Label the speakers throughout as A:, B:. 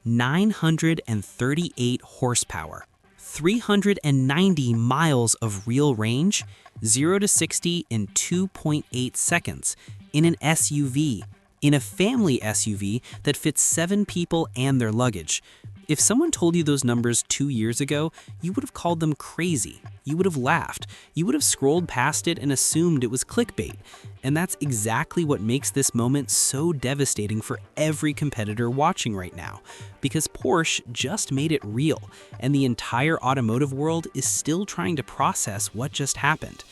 A: 938 horsepower, 390 miles of real range, 0 to 60 in 2.8 seconds, in an SUV, in a family SUV that fits 7 people and their luggage. If someone told you those numbers 2 years ago, you would have called them crazy. You would have laughed. You would have scrolled past it and assumed it was clickbait. And that's exactly what makes this moment so devastating for every competitor watching right now. Because Porsche just made it real, and the entire automotive world is still trying to process what just happened.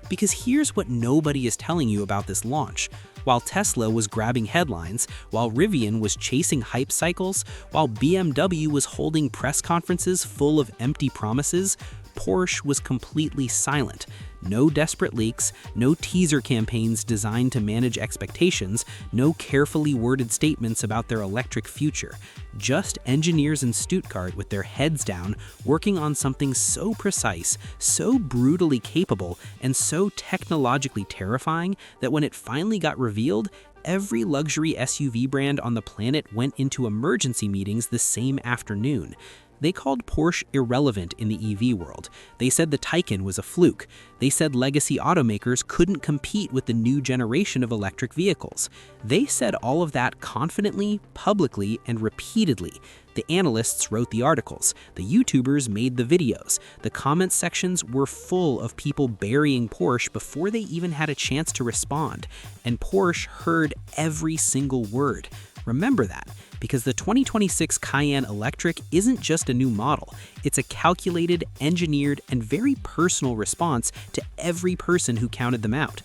A: Because here's what nobody is telling you about this launch. While Tesla was grabbing headlines, while Rivian was chasing hype cycles, while BMW was holding press conferences full of empty promises, Porsche was completely silent. No desperate leaks, no teaser campaigns designed to manage expectations, no carefully worded statements about their electric future. Just engineers in Stuttgart with their heads down, working on something so precise, so brutally capable, and so technologically terrifying that when it finally got revealed, every luxury SUV brand on the planet went into emergency meetings the same afternoon. They called Porsche irrelevant in the EV world. They said the Taycan was a fluke. They said legacy automakers couldn't compete with the new generation of electric vehicles. They said all of that confidently, publicly, and repeatedly. The analysts wrote the articles. The YouTubers made the videos. The comment sections were full of people burying Porsche before they even had a chance to respond. And Porsche heard every single word. Remember that, because the 2026 Cayenne Electric isn't just a new model. It's a calculated, engineered, and very personal response to every person who counted them out.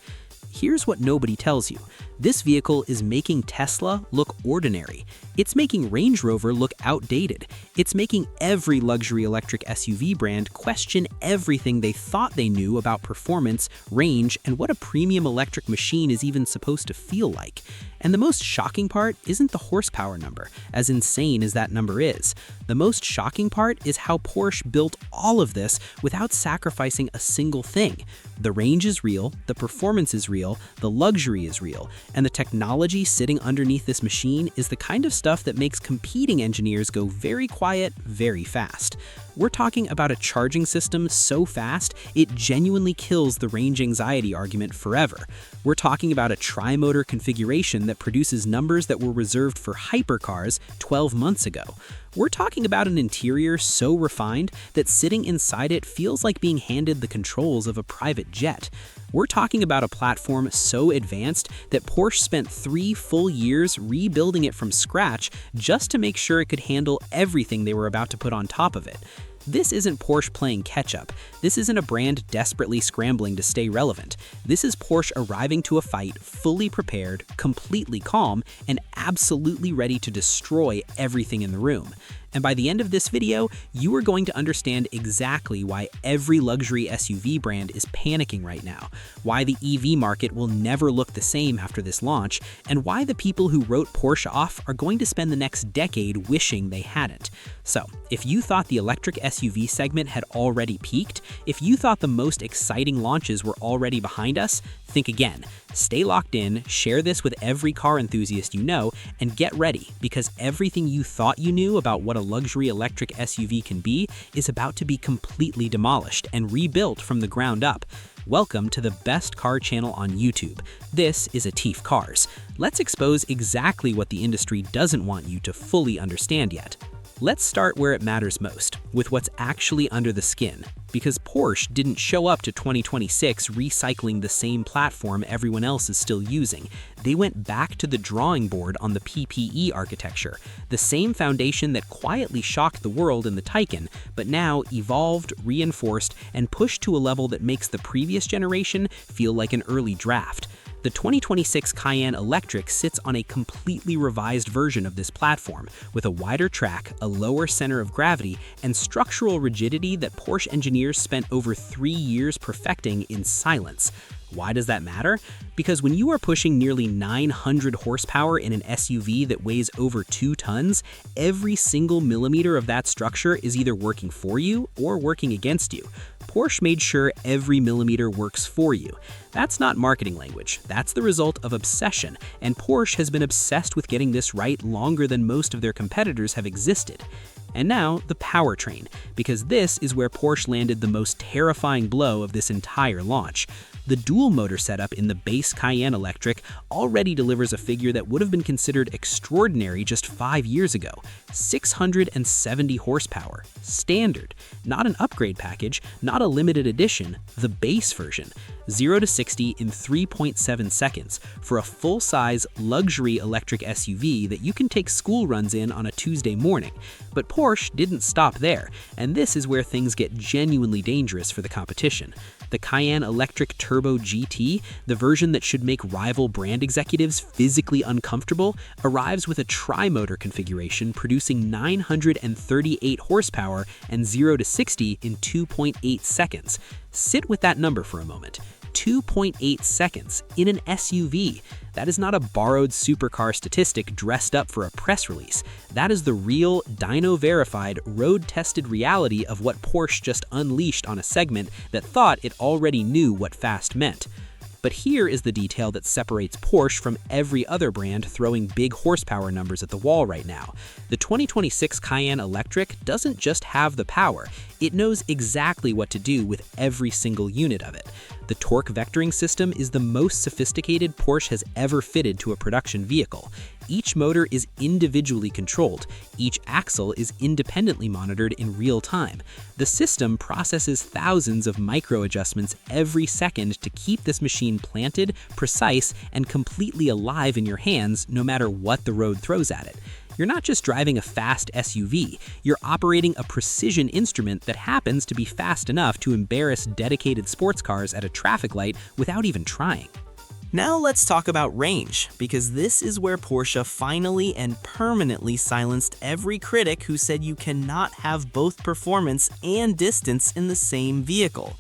A: Here's what nobody tells you. This vehicle is making Tesla look ordinary. It's making Range Rover look outdated. It's making every luxury electric SUV brand question everything they thought they knew about performance, range, and what a premium electric machine is even supposed to feel like. And the most shocking part isn't the horsepower number, as insane as that number is. The most shocking part is how Porsche built all of this without sacrificing a single thing. The range is real, the performance is real, the luxury is real, and the technology sitting underneath this machine is the kind of stuff that makes competing engineers go very quiet, very fast. We're talking about a charging system so fast, it genuinely kills the range anxiety argument forever. We're talking about a tri-motor configuration that produces numbers that were reserved for hypercars 12 months ago. We're talking about an interior so refined that sitting inside it feels like being handed the controls of a private jet. We're talking about a platform so advanced that Porsche spent 3 full years rebuilding it from scratch just to make sure it could handle everything they were about to put on top of it. This isn't Porsche playing catch-up. This isn't a brand desperately scrambling to stay relevant. This is Porsche arriving to a fight fully prepared, completely calm, and absolutely ready to destroy everything in the room. And by the end of this video, you are going to understand exactly why every luxury SUV brand is panicking right now, why the EV market will never look the same after this launch, and why the people who wrote Porsche off are going to spend the next decade wishing they hadn't. So, if you thought the electric SUV segment had already peaked, if you thought the most exciting launches were already behind us, think again. Stay locked in, share this with every car enthusiast you know, and get ready, because everything you thought you knew about what a luxury electric SUV can be is about to be completely demolished and rebuilt from the ground up. Welcome to the best car channel on YouTube. This is Atif Cars. Let's expose exactly what the industry doesn't want you to fully understand yet. Let's start where it matters most, with what's actually under the skin. Because Porsche didn't show up to 2026 recycling the same platform everyone else is still using. They went back to the drawing board on the PPE architecture, the same foundation that quietly shocked the world in the Taycan, but now evolved, reinforced, and pushed to a level that makes the previous generation feel like an early draft. The 2026 Cayenne Electric sits on a completely revised version of this platform, with a wider track, a lower center of gravity, and structural rigidity that Porsche engineers spent over 3 years perfecting in silence. Why does that matter? Because when you are pushing nearly 900 horsepower in an SUV that weighs over 2 tons, every single millimeter of that structure is either working for you or working against you. Porsche made sure every millimeter works for you. That's not marketing language, that's the result of obsession, and Porsche has been obsessed with getting this right longer than most of their competitors have existed. And now, the powertrain, because this is where Porsche landed the most terrifying blow of this entire launch. The dual-motor setup in the base Cayenne Electric already delivers a figure that would have been considered extraordinary just 5 years ago: 670 horsepower, standard, not an upgrade package, not a limited edition, the base version. 0 to 60 in 3.7 seconds for a full-size luxury electric SUV that you can take school runs in on a Tuesday morning. But Porsche didn't stop there, and this is where things get genuinely dangerous for the competition. The Cayenne Electric Turbo GT, the version that should make rival brand executives physically uncomfortable, arrives with a tri-motor configuration producing 938 horsepower and 0 to 60 in 2.8 seconds. Sit with that number for a moment. 2.8 seconds in an SUV. That is not a borrowed supercar statistic dressed up for a press release. That is the real, dyno-verified, road-tested reality of what Porsche just unleashed on a segment that thought it already knew what fast meant. But here is the detail that separates Porsche from every other brand throwing big horsepower numbers at the wall right now. The 2026 Cayenne Electric doesn't just have the power, it knows exactly what to do with every single unit of it. The torque vectoring system is the most sophisticated Porsche has ever fitted to a production vehicle. Each motor is individually controlled. Each axle is independently monitored in real time. The system processes thousands of micro adjustments every second to keep this machine planted, precise, and completely alive in your hands no matter what the road throws at it. You're not just driving a fast SUV, you're operating a precision instrument that happens to be fast enough to embarrass dedicated sports cars at a traffic light without even trying.
B: Now let's talk about range, because this is where Porsche finally and permanently silenced every critic who said you cannot have both performance and distance in the same vehicle.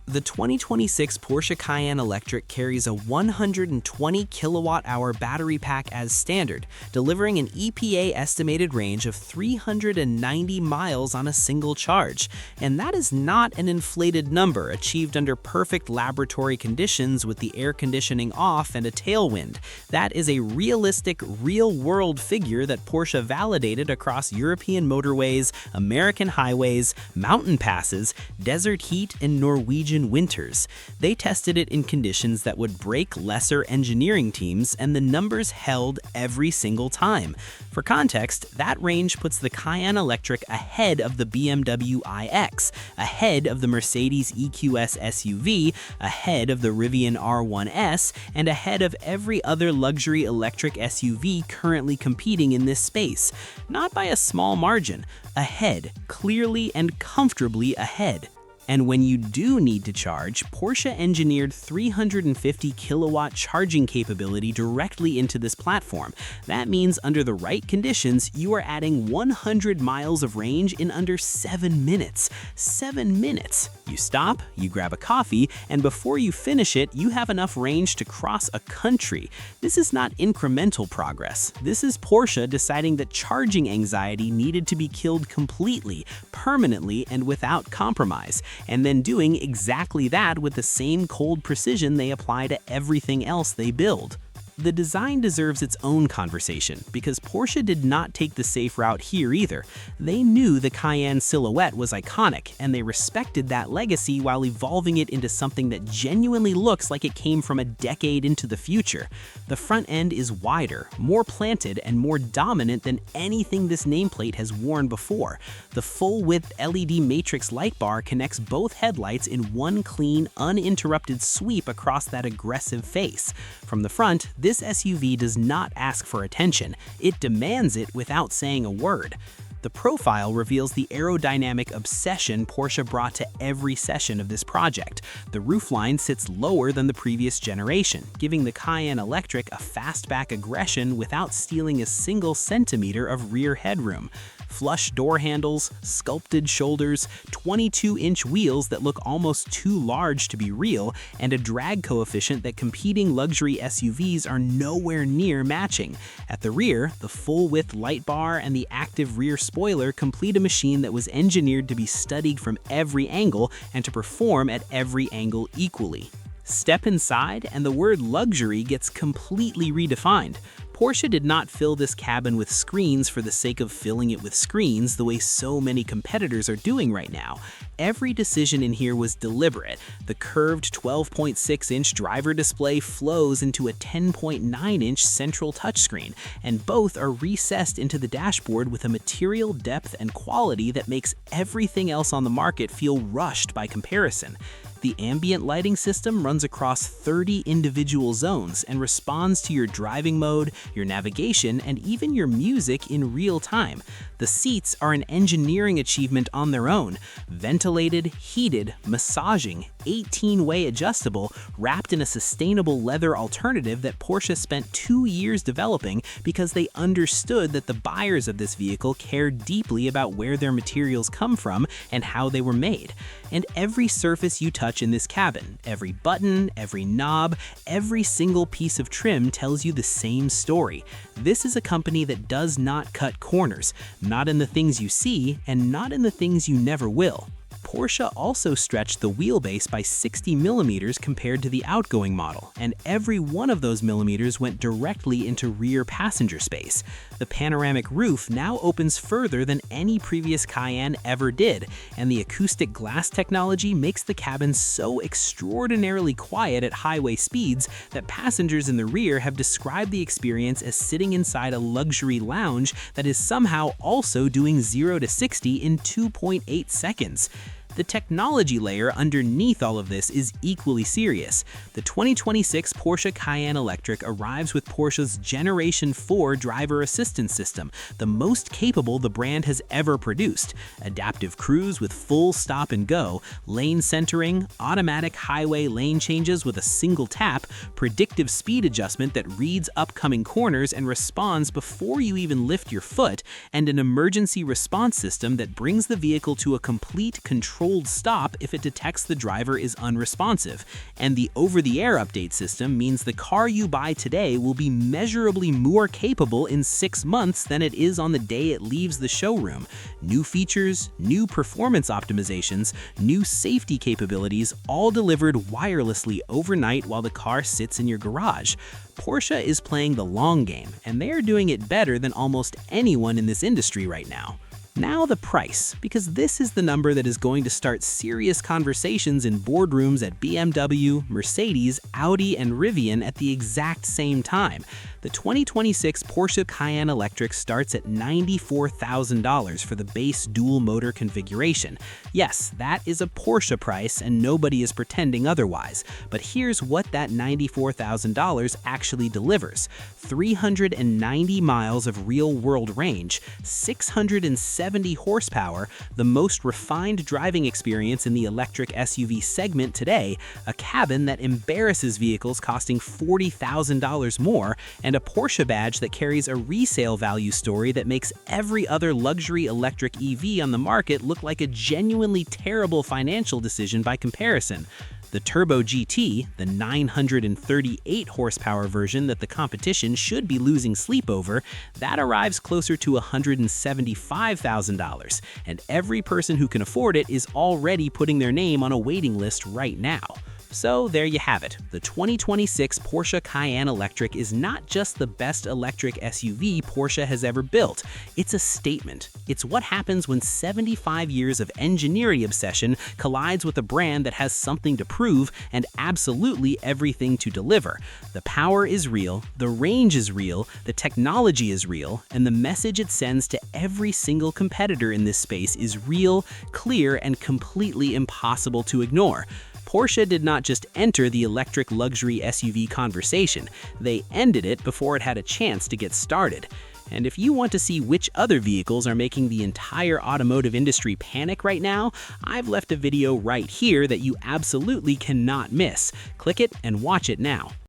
B: The 2026 Porsche Cayenne Electric carries a 120 kilowatt-hour battery pack as standard, delivering an EPA-estimated range of 390 miles on a single charge. And that is not an inflated number achieved under perfect laboratory conditions with the air conditioning off and a tailwind. That is a realistic, real-world figure that Porsche validated across European motorways, American highways, mountain passes, desert heat, and Norwegian winters. They tested it in conditions that would break lesser engineering teams, and the numbers held every single time. For context, that range puts the Cayenne Electric ahead of the BMW iX, ahead of the Mercedes EQS SUV, ahead of the Rivian R1S, and ahead of every other luxury electric SUV currently competing in this space. Not by a small margin, ahead, clearly and comfortably ahead. And when you do need to charge, Porsche engineered 350 kilowatt charging capability directly into this platform. That means under the right conditions, you are adding 100 miles of range in under 7 minutes. 7 minutes. You stop, you grab a coffee, and before you finish it, you have enough range to cross a country. This is not incremental progress. This is Porsche deciding that charging anxiety needed to be killed completely, permanently, and without compromise, and then doing exactly that with the same cold precision they apply to everything else they build. The design deserves its own conversation, because Porsche did not take the safe route here either. They knew the Cayenne silhouette was iconic, and they respected that legacy while evolving it into something that genuinely looks like it came from a decade into the future. The front end is wider, more planted, and more dominant than anything this nameplate has worn before. The full-width LED matrix light bar connects both headlights in one clean, uninterrupted sweep across that aggressive face. From the front, this SUV does not ask for attention, it demands it without saying a word. The profile reveals the aerodynamic obsession Porsche brought to every session of this project. The roofline sits lower than the previous generation, giving the Cayenne Electric a fastback aggression without stealing a single centimeter of rear headroom. flush door handles, sculpted shoulders, 22-inch wheels that look almost too large to be real, and a drag coefficient that competing luxury SUVs are nowhere near matching. At the rear, the full-width light bar and the active rear spoiler complete a machine that was engineered to be studied from every angle and to perform at every angle equally. Step inside, and the word luxury gets completely redefined. Porsche did not fill this cabin with screens for the sake of filling it with screens the way so many competitors are doing right now. Every decision in here was deliberate. The curved 12.6-inch driver display flows into a 10.9-inch central touchscreen, and both are recessed into the dashboard with a material depth and quality that makes everything else on the market feel rushed by comparison. The ambient lighting system runs across 30 individual zones and responds to your driving mode, your navigation, and even your music in real time. The seats are an engineering achievement on their own. Ventilated, heated, massaging, 18-way adjustable, wrapped in a sustainable leather alternative that Porsche spent 2 years developing because they understood that the buyers of this vehicle care deeply about where their materials come from and how they were made. And every surface you touch in this cabin, every button, every knob, every single piece of trim tells you the same story. This is a company that does not cut corners, not in the things you see and not in the things you never will. Porsche also stretched the wheelbase by 60 millimeters compared to the outgoing model, and every one of those millimeters went directly into rear passenger space. The panoramic roof now opens further than any previous Cayenne ever did, and the acoustic glass technology makes the cabin so extraordinarily quiet at highway speeds that passengers in the rear have described the experience as sitting inside a luxury lounge that is somehow also doing 0 to 60 in 2.8 seconds. The technology layer underneath all of this is equally serious. The 2026 Porsche Cayenne Electric arrives with Porsche's Generation 4 driver assistance system, the most capable the brand has ever produced. Adaptive cruise with full stop and go, lane centering, automatic highway lane changes with a single tap, predictive speed adjustment that reads upcoming corners and responds before you even lift your foot, and an emergency response system that brings the vehicle to a complete controlled stop if it detects the driver is unresponsive. And the over-the-air update system means the car you buy today will be measurably more capable in 6 months than it is on the day it leaves the showroom. New features, new performance optimizations, new safety capabilities, all delivered wirelessly overnight while the car sits in your garage. Porsche is playing the long game, and they are doing it better than almost anyone in this industry right now. Now the price, because this is the number that is going to start serious conversations in boardrooms at BMW, Mercedes, Audi, and Rivian at the exact same time. The 2026 Porsche Cayenne Electric starts at $94,000 for the base dual-motor configuration. Yes, that is a Porsche price, and nobody is pretending otherwise. But here's what that $94,000 actually delivers: 390 miles of real-world range, 670 horsepower, the most refined driving experience in the electric SUV segment today, a cabin that embarrasses vehicles costing $40,000 more, and a Porsche badge that carries a resale value story that makes every other luxury electric EV on the market look like a genuinely terrible financial decision by comparison. The Turbo GT, the 938 horsepower version that the competition should be losing sleep over, that arrives closer to $175,000, and every person who can afford it is already putting their name on a waiting list right now. So there you have it. The 2026 Porsche Cayenne Electric is not just the best electric SUV Porsche has ever built. It's a statement. It's what happens when 75 years of engineering obsession collides with a brand that has something to prove and absolutely everything to deliver. The power is real, the range is real, the technology is real, and the message it sends to every single competitor in this space is real, clear, and completely impossible to ignore. Porsche did not just enter the electric luxury SUV conversation, they ended it before it had a chance to get started. And if you want to see which other vehicles are making the entire automotive industry panic right now, I've left a video right here that you absolutely cannot miss. Click it and watch it now.